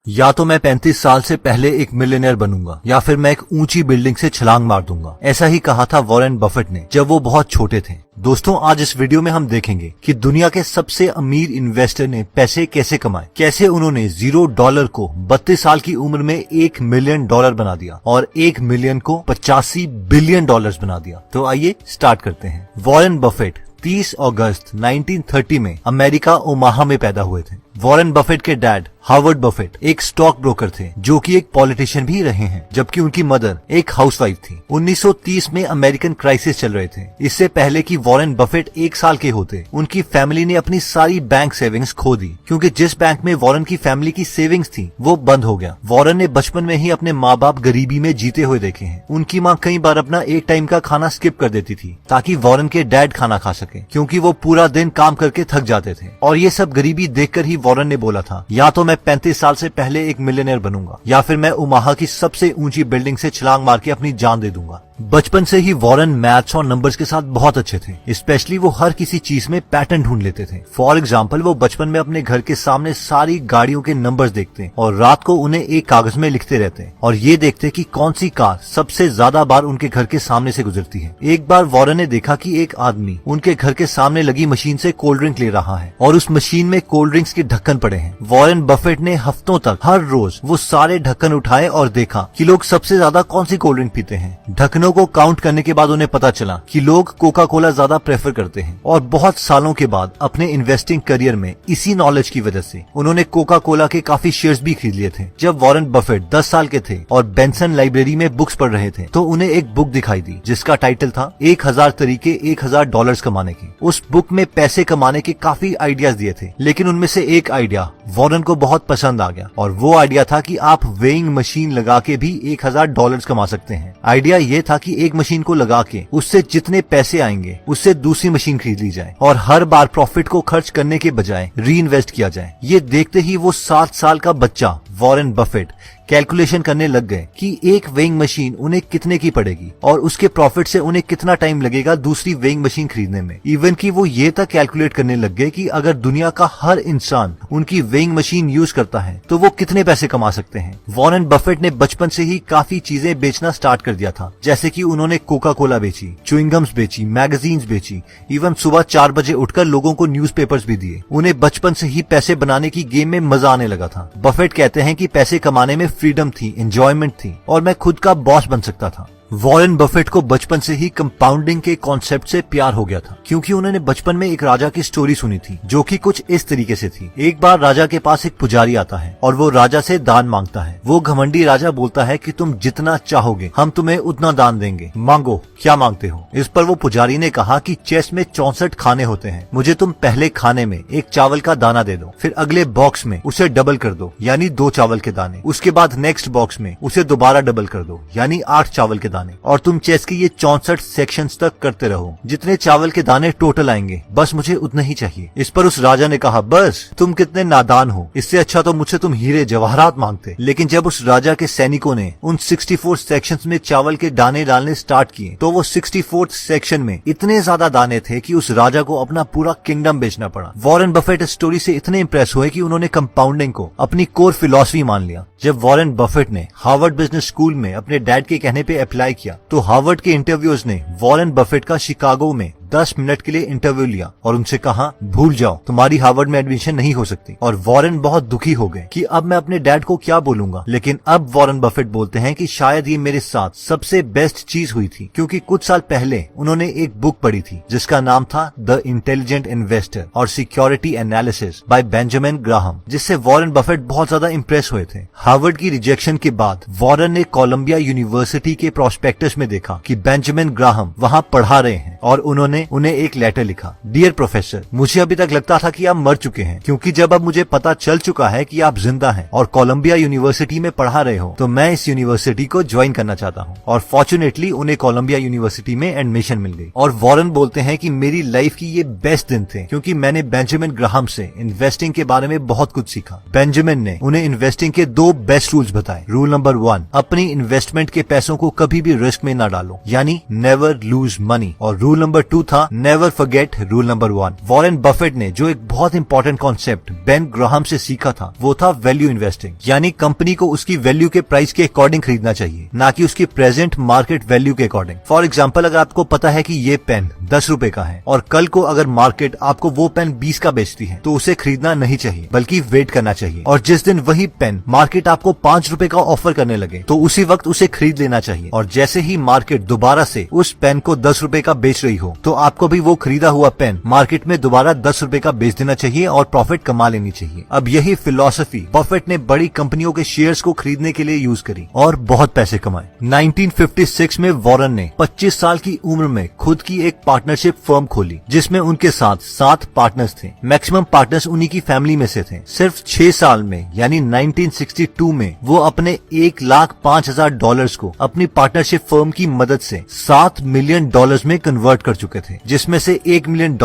या तो मैं 35 साल से पहले एक मिलियनेयर बनूंगा या फिर मैं एक ऊंची बिल्डिंग से छलांग मार दूंगा। ऐसा ही कहा था वॉरेन बफेट ने जब वो बहुत छोटे थे। दोस्तों, आज इस वीडियो में हम देखेंगे कि दुनिया के सबसे अमीर इन्वेस्टर ने पैसे कैसे कमाए, कैसे उन्होंने $0 को 32 साल की उम्र में $1 मिलियन बना दिया और 1 मिलियन को $85 बिलियन बना दिया। तो आइए स्टार्ट करते हैं। वॉरेन बफेट 30 अगस्त 1930 में अमेरिका ओमाहा में पैदा हुए थे। वॉरेन बफेट के डैड हार्वर्ड बफेट एक स्टॉक ब्रोकर थे जो कि एक पॉलिटिशियन भी रहे हैं, जबकि उनकी मदर एक हाउसवाइफ थी। 1930 में अमेरिकन क्राइसिस चल रहे थे। इससे पहले कि वॉरेन बफेट 1 साल के होते, उनकी फैमिली ने अपनी सारी बैंक सेविंग्स खो दी, क्योंकि जिस बैंक में वॉरेन की फैमिली की सेविंग्स थी वो बंद हो गया। वॉरेन ने बचपन में ही अपने माँ बाप गरीबी में जीते हुए देखे हैं। उनकी माँ कई बार अपना एक टाइम का खाना स्किप कर देती थी ताकि वॉरेन के डैड खाना खा सके, क्योंकि वो पूरा दिन काम करके थक जाते थे। और ये सब गरीबी देखकर ही वॉरेन ने बोला था, या तो मैं 35 साल से पहले एक मिलियनेयर बनूंगा या फिर मैं ओमाहा की सबसे ऊंची बिल्डिंग से छलांग मार के अपनी जान दे दूंगा। बचपन से ही वॉरेन मैथ्स और नंबर्स के साथ बहुत अच्छे थे। स्पेशली वो हर किसी चीज में पैटर्न ढूंढ लेते थे। फॉर एग्जाम्पल, वो बचपन में अपने घर के सामने सारी गाड़ियों के नंबर्स देखते और रात को उन्हें एक कागज में लिखते रहते और ये देखते कि कौन सी कार सबसे ज्यादा बार उनके घर के सामने से गुजरती है। एक बार वॉरेन ने देखा कि एक आदमी उनके घर के सामने लगी मशीन से कोल्ड ड्रिंक ले रहा है और उस मशीन में कोल्ड ड्रिंक्स के ढक्कन पड़े हैं। वॉरेन बफेट ने हफ्तों तक हर रोज वो सारे ढक्कन उठाए और देखा कि लोग सबसे ज्यादा कौन सी कोल्ड ड्रिंक पीते हैं। ढक्कनों को काउंट करने के बाद उन्हें पता चला कि लोग कोका कोला ज्यादा प्रेफर करते हैं। और बहुत सालों के बाद अपने इन्वेस्टिंग करियर में इसी नॉलेज की वजह से उन्होंने कोका कोला के काफी शेयर्स भी खरीद लिए थे। जब वॉरेन बफेट 10 साल के थे और बेंसन लाइब्रेरी में बुक्स पढ़ रहे थे तो उन्हें एक बुक दिखाई दी जिसका टाइटल था 1000 तरीके $1000 कमाने के। उस बुक में पैसे कमाने के काफी आइडियाज दिए थे, लेकिन उनमें से एक आइडिया वॉरेन को बहुत पसंद आ गया और वो आइडिया था कि आप वेइंग मशीन लगा के भी $1000 कमा सकते हैं। आइडिया ये था कि एक मशीन को लगा के उससे जितने पैसे आएंगे उससे दूसरी मशीन खरीद ली जाए और हर बार प्रॉफिट को खर्च करने के बजाय री इन्वेस्ट किया जाए। ये देखते ही वो 7 साल का बच्चा वॉरेन बफेट कैलकुलेशन करने लग गए कि एक वेइंग मशीन उन्हें कितने की पड़ेगी और उसके प्रॉफिट से उन्हें कितना टाइम लगेगा दूसरी वेइंग मशीन खरीदने में। इवन कि वो ये तक कैलकुलेट करने लग गए कि अगर दुनिया का हर इंसान उनकी वेइंग मशीन यूज करता है तो वो कितने पैसे कमा सकते हैं। वॉरेन बफेट ने बचपन से ही काफी चीजें बेचना स्टार्ट कर दिया था, जैसे कि उन्होंने कोका कोला बेची, च्युइंगम्स बेची, मैगजीन्स बेची, इवन सुबह 4 बजे उठकर लोगों को न्यूज़पेपर्स भी दिए। उन्हें बचपन से ही पैसे बनाने की गेम में मजा आने लगा था। बफेट कहते हैं कि पैसे कमाने में फ्रीडम थी, एंजॉयमेंट थी और मैं खुद का बॉस बन सकता था। वॉरेन बफेट को बचपन से ही कंपाउंडिंग के कॉन्सेप्ट से प्यार हो गया था, क्योंकि उन्होंने बचपन में एक राजा की स्टोरी सुनी थी जो कि कुछ इस तरीके से थी। एक बार राजा के पास एक पुजारी आता है और वो राजा से दान मांगता है। वो घमंडी राजा बोलता है कि तुम जितना चाहोगे हम तुम्हें उतना दान देंगे, मांगो क्या मांगते हो। इस पर वो पुजारी ने कहा कि चेस्ट में 64 खाने होते हैं, मुझे तुम पहले खाने में एक चावल का दाना दे दो, फिर अगले बॉक्स में उसे डबल कर दो यानी 2 चावल के दाने, उसके बाद नेक्स्ट बॉक्स में उसे दोबारा डबल कर दो यानी 8 चावल के दाने, और तुम चेस की ये 64 सेक्शंस तक करते रहो। जितने चावल के दाने टोटल आएंगे बस मुझे उतना ही चाहिए। इस पर उस राजा ने कहा, बस तुम कितने नादान हो, इससे अच्छा तो मुझसे तुम हीरे जवाहरात मांगते। लेकिन जब उस राजा के सैनिकों ने उन 64 सेक्शंस में चावल के दाने डालने स्टार्ट किए तो वो 64th सेक्शन में इतने ज्यादा दाने थे कि उस राजा को अपना पूरा किंगडम बेचना पड़ा। वॉरेन बफेट इस स्टोरी से इतने इंप्रेस हुए कि उन्होंने कंपाउंडिंग को अपनी कोर फिलॉसफी मान लिया। जब वॉरेन बफेट ने हार्वर्ड बिजनेस स्कूल में अपने डैड के कहने पे अप्लाई किया तो हार्वर्ड के इंटरव्यूअर्स ने वॉरेन बफेट का शिकागो में 10 मिनट के लिए इंटरव्यू लिया और उनसे कहा, भूल जाओ, तुम्हारी हार्वर्ड में एडमिशन नहीं हो सकती। और वॉरेन बहुत दुखी हो गए कि अब मैं अपने डैड को क्या बोलूंगा। लेकिन अब वॉरेन बफेट बोलते हैं कि शायद ये मेरे साथ सबसे बेस्ट चीज हुई थी, क्योंकि कुछ साल पहले उन्होंने एक बुक पढ़ी थी जिसका नाम था द इंटेलिजेंट इन्वेस्टर और security analysis bye Benjamin Graham, जिससे वॉरेन बफेट बहुत ज्यादा इंप्रेस हुए थे। हार्वर्ड की रिजेक्शन के बाद वॉरेन ने कोलंबिया यूनिवर्सिटी के प्रोस्पेक्टस में देखा कि बेंजामिन ग्राहम वहाँ पढ़ा रहे हैं और उन्होंने उन्हें एक लेटर लिखा, डियर प्रोफेसर, मुझे अभी तक लगता था कि आप मर चुके हैं, क्योंकि जब अब मुझे पता चल चुका है कि आप जिंदा हैं और कोलंबिया यूनिवर्सिटी में पढ़ा रहे हो तो मैं इस यूनिवर्सिटी को ज्वाइन करना चाहता हूँ। और फॉर्चुनेटली उन्हें कोलंबिया यूनिवर्सिटी में एडमिशन मिल गई। और वॉरेन बोलते हैं कि मेरी लाइफ की ये बेस्ट दिन थे, क्योंकि मैंने बेंजामिन ग्राहम से इन्वेस्टिंग के बारे में बहुत कुछ सीखा। बेंजामिन ने उन्हें इन्वेस्टिंग के 2 बेस्ट रूल्स बताए। रूल नंबर 1, अपनी इन्वेस्टमेंट के पैसों को कभी भी रिस्क में न डालो, यानी नेवर लूज मनी। और रूल रूल नंबर 2 था never forget rule number 1। Warren Buffett ने जो एक बहुत इंपॉर्टेंट कॉन्सेप्ट बेन ग्राहम से सीखा था वो था वैल्यू इन्वेस्टिंग, यानी कंपनी को उसकी वैल्यू के प्राइस के अकॉर्डिंग खरीदना चाहिए, ना कि उसकी प्रेजेंट मार्केट वैल्यू के अकॉर्डिंग। फॉर एग्जाम्पल, अगर आपको पता है कि ये पेन 10 रुपए का है और कल को अगर मार्केट आपको वो पेन 20 का बेचती है तो उसे खरीदना नहीं चाहिए बल्कि वेट करना चाहिए, और जिस दिन वही पेन मार्केट आपको 5 रुपए का ऑफर करने लगे तो उसी वक्त उसे खरीद लेना चाहिए, और जैसे ही मार्केट दोबारा से उस पेन को 10 रुपए का बेच रही हो तो आपको भी वो खरीदा हुआ पेन मार्केट में दोबारा 10 रुपए का बेच देना चाहिए और प्रॉफिट कमा लेनी चाहिए। अब यही फिलॉसफी बफेट ने बड़ी कंपनियों के शेयर्स को खरीदने के लिए यूज करी और बहुत पैसे कमाए। 1956 में वॉरेन ने 25 साल की उम्र में खुद की एक पार्टनरशिप फर्म खोली जिसमें उनके साथ 7 पार्टनर्स थे। मैक्सिमम पार्टनर्स उन्हीं की फैमिली में से थे। सिर्फ 6 साल में यानी 1962 में वो अपने $1,05,000 को अपनी पार्टनरशिप फर्म की मदद से $7 मिलियन में कन्वर्ट कर चुके थे, जिसमें से $1 मिलियन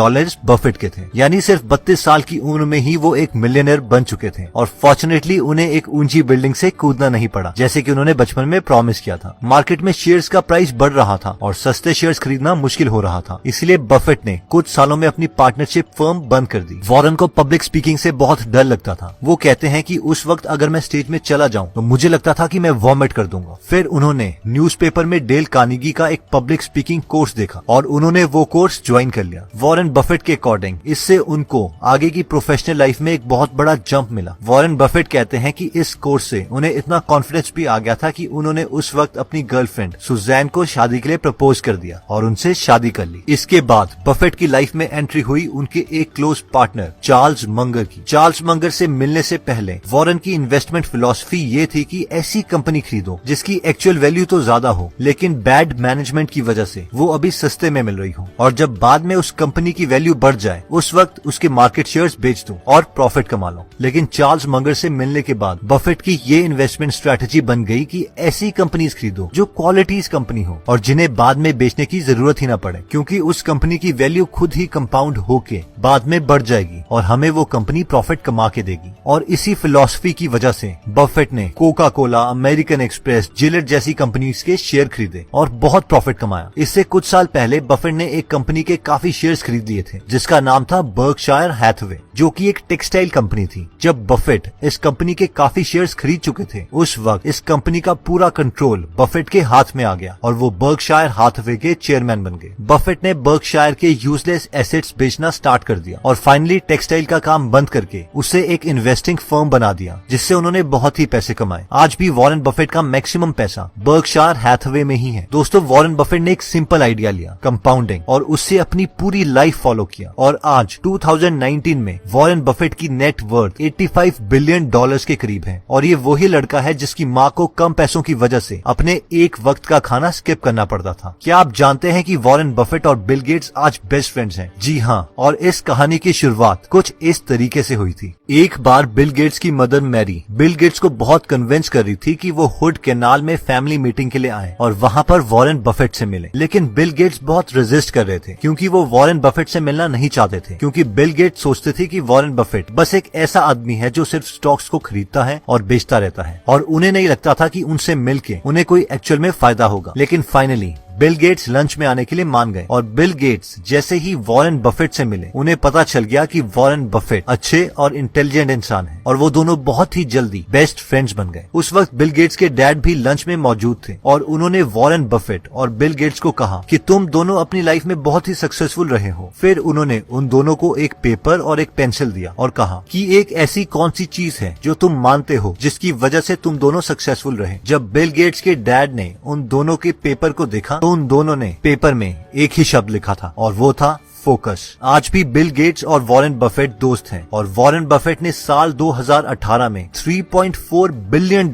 बफेट के थे। यानी सिर्फ 32 साल की उम्र में ही वो एक मिलियनर बन चुके थे, और फॉर्चुनेटली उन्हें एक ऊंची बिल्डिंग से कूदना नहीं पड़ा जैसे कि उन्होंने बचपन में प्रॉमिस किया था। मार्केट में शेयर्स का प्राइस बढ़ रहा था और सस्ते शेयर्स खरीदना मुश्किल हो रहा था, इसलिए बफेट ने कुछ सालों में अपनी पार्टनरशिप फर्म बंद कर दी। वॉरेन को पब्लिक स्पीकिंग से बहुत डर लगता था। वो कहते हैं कि उस वक्त अगर मैं स्टेज में चला जाऊं तो मुझे लगता था कि मैं वॉमिट कर दूंगा। फिर उन्होंने न्यूज़पेपर में डेल कार्नेगी का एक पब्लिक स्पीकिंग कोर्स देखा और उन्होंने वो कोर्स ज्वाइन कर लिया। वॉरेन बफेट के अकॉर्डिंग इससे उनको आगे की प्रोफेशनल लाइफ में एक बहुत बड़ा जंप मिला। वॉरेन बफेट कहते हैं कि इस कोर्स से उन्हें इतना कॉन्फिडेंस भी आ गया था कि उन्होंने उस वक्त अपनी गर्लफ्रेंड सुजैन को शादी के लिए प्रपोज कर दिया और उनसे शादी कर ली। इसके बाद बफेट की लाइफ में एंट्री हुई उनके एक क्लोज पार्टनर चार्ल्स मंगर की। चार्ल्स मंगर से मिलने से पहले वॉरेन की इन्वेस्टमेंट फिलॉसफी ये थी कि ऐसी कंपनी खरीदो जिसकी एक्चुअल वैल्यू तो ज्यादा हो लेकिन बैड मैनेजमेंट की वजह से वो अभी सस्ते में मिल रही हो, और जब बाद में उस कंपनी की वैल्यू बढ़ जाए उस वक्त उसके मार्केट शेयर्स बेच दो और प्रॉफिट कमा लो। लेकिन चार्ल्स मंगर से मिलने के बाद बफेट की ये इन्वेस्टमेंट स्ट्रेटेजी बन गई कि ऐसी कंपनीज खरीदो जो क्वालिटीज कंपनी हो और जिन्हें बाद में बेचने की जरूरत ही ना पड़े, क्योंकि उस कंपनी की वैल्यू खुद ही कंपाउंड होके बाद में बढ़ जाएगी और हमें वो कंपनी प्रॉफिट कमा के देगी। और इसी फिलॉसफी की वजह से बफेट ने Coca Cola, American express, Gillette जैसी कंपनीज के शेयर खरीदे और बहुत प्रॉफिट कमाया। इससे कुछ साल पहले बफेट ने एक कंपनी के काफी शेयर्स खरीद लिए थे जिसका नाम था बर्कशायर हैथवे, जो कि एक टेक्सटाइल कंपनी थी। जब बफेट इस कंपनी के काफी शेयर्स खरीद चुके थे उस वक्त इस कंपनी का पूरा कंट्रोल बफेट के हाथ में आ गया और वो बर्कशायर हैथवे के चेयरमैन बन गए। बफेट ने बर्कशायर के यूजलेस एसेट्स बेचना स्टार्ट कर दिया और फाइनली टेक्सटाइल का काम बंद करके उसे एक इन्वेस्टिंग फर्म बना दिया जिससे उन्होंने बहुत ही पैसे कमाए। आज भी वॉरेन बफेट का मैक्सिमम पैसा बर्कशायर हैथवे में ही है। दोस्तों, वॉरेन बफेट ने एक सिंपल आइडिया लिया, कंपाउंडिंग, और उससे अपनी पूरी लाइफ फॉलो किया, और आज 2019 में वॉरेन बफेट की नेट वर्थ $85 बिलियन के करीब है। और ये वही लड़का है जिसकी माँ को कम पैसों की वजह से अपने एक वक्त का खाना स्किप करना पड़ता था। क्या आप जानते हैं कि वॉरेन बफेट और बिल गेट्स आज बेस्ट फ्रेंड्स हैं? जी हाँ, और इस कहानी की शुरुआत कुछ इस तरीके से हुई थी। एक बार बिल गेट्स की मदर मैरी बिल गेट्स को बहुत कन्विंस कर रही थी कि वो हुड कैनाल में फैमिली मीटिंग के लिए आए और वहाँ पर वॉरेन बफेट से मिले, लेकिन बिल गेट्स बहुत रेजिस्ट कर रहे थे क्योंकि वो वॉरेन बफेट से मिलना नहीं चाहते थे, क्योंकि बिल गेट्स सोचते थे कि वॉरेन बफेट बस एक ऐसा आदमी है जो सिर्फ स्टॉक्स को खरीदता है और बेचता रहता है, और उन्हें नहीं लगता था कि उनसे मिलके उन्हें कोई एक्चुअल में फायदा होगा। लेकिन फाइनली बिल गेट्स लंच में आने के लिए मान गए और बिल गेट्स जैसे ही वॉरेन बफेट से मिले उन्हें पता चल गया कि वॉरेन बफेट अच्छे और इंटेलिजेंट इंसान हैं और वो दोनों बहुत ही जल्दी बेस्ट फ्रेंड्स बन गए। उस वक्त बिल गेट्स के डैड भी लंच में मौजूद थे और उन्होंने वॉरेन बफेट और बिल गेट्स को कहा कि तुम दोनों अपनी लाइफ में बहुत ही सक्सेसफुल रहे हो। फिर उन्होंने उन दोनों को एक पेपर और एक पेंसिल दिया और कहा कि एक ऐसी कौन सी चीज है जो तुम मानते हो जिसकी वजह से तुम दोनों सक्सेसफुल रहे। जब बिल गेट्स के डैड ने उन दोनों के पेपर को देखा तो उन दोनों ने पेपर में एक ही शब्द लिखा था और वो था फोकस। आज भी बिल गेट्स और वॉरेन बफेट दोस्त हैं और वॉरेन बफेट ने साल 2018 में $3.4 बिलियन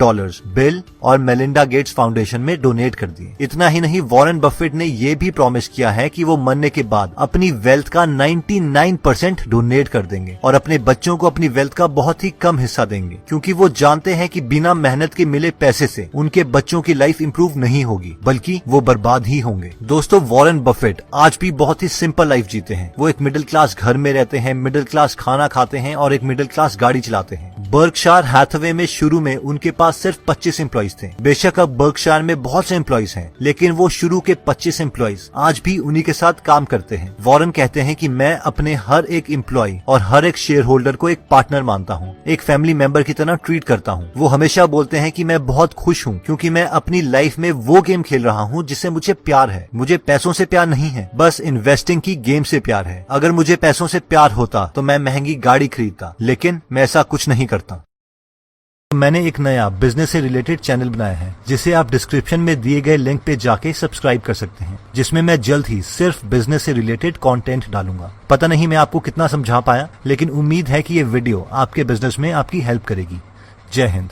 बिल और मेलिंडा गेट्स फाउंडेशन में डोनेट कर दिए। इतना ही नहीं, वॉरेन बफेट ने ये भी प्रॉमिस किया है कि वो मरने के बाद अपनी वेल्थ का 99% डोनेट कर देंगे और अपने बच्चों को अपनी वेल्थ का बहुत ही कम हिस्सा देंगे, क्योंकि वो जानते हैं कि बिना मेहनत के मिले पैसे से उनके बच्चों की लाइफ इंप्रूव नहीं होगी बल्कि वो बर्बाद ही होंगे। दोस्तों, वॉरेन बफेट आज भी बहुत ही सिंपल लाइफ जीते हैं। वो एक मिडिल क्लास घर में रहते हैं, मिडिल क्लास खाना खाते हैं और एक मिडिल क्लास गाड़ी चलाते हैं। बर्कशायर हैथवे में शुरू में उनके पास सिर्फ 25 एम्प्लॉइज थे। बेशक अब बर्कशायर में बहुत से एम्प्लॉइज हैं, लेकिन वो शुरू के 25 एम्प्लॉइज आज भी उन्हीं के साथ काम करते हैं। वॉरेन कहते हैं कि मैं अपने हर एक एम्प्लॉय और हर एक शेयर होल्डर को एक पार्टनर मानता हूँ, एक फैमिली मेंबर की तरह ट्रीट करता हूँ। वो हमेशा बोलते हैं कि मैं बहुत खुश हूँ क्योंकि मैं अपनी लाइफ में वो गेम खेल रहा हूँ जिससे मुझे प्यार है। मुझे पैसों से प्यार नहीं है, बस इन्वेस्टिंग की गेम से प्यार है। अगर मुझे पैसों से प्यार होता तो मैं महंगी गाड़ी खरीदता, लेकिन मैं ऐसा कुछ नहीं करता। मैंने एक नया बिजनेस से रिलेटेड चैनल बनाया है जिसे आप डिस्क्रिप्शन में दिए गए लिंक पे जाके सब्सक्राइब कर सकते हैं, जिसमें मैं जल्द ही सिर्फ बिजनेस से रिलेटेड कंटेंट डालूंगा। पता नहीं मैं आपको कितना समझा पाया, लेकिन उम्मीद है कि ये वीडियो आपके बिजनेस में आपकी हेल्प करेगी। जय हिंद।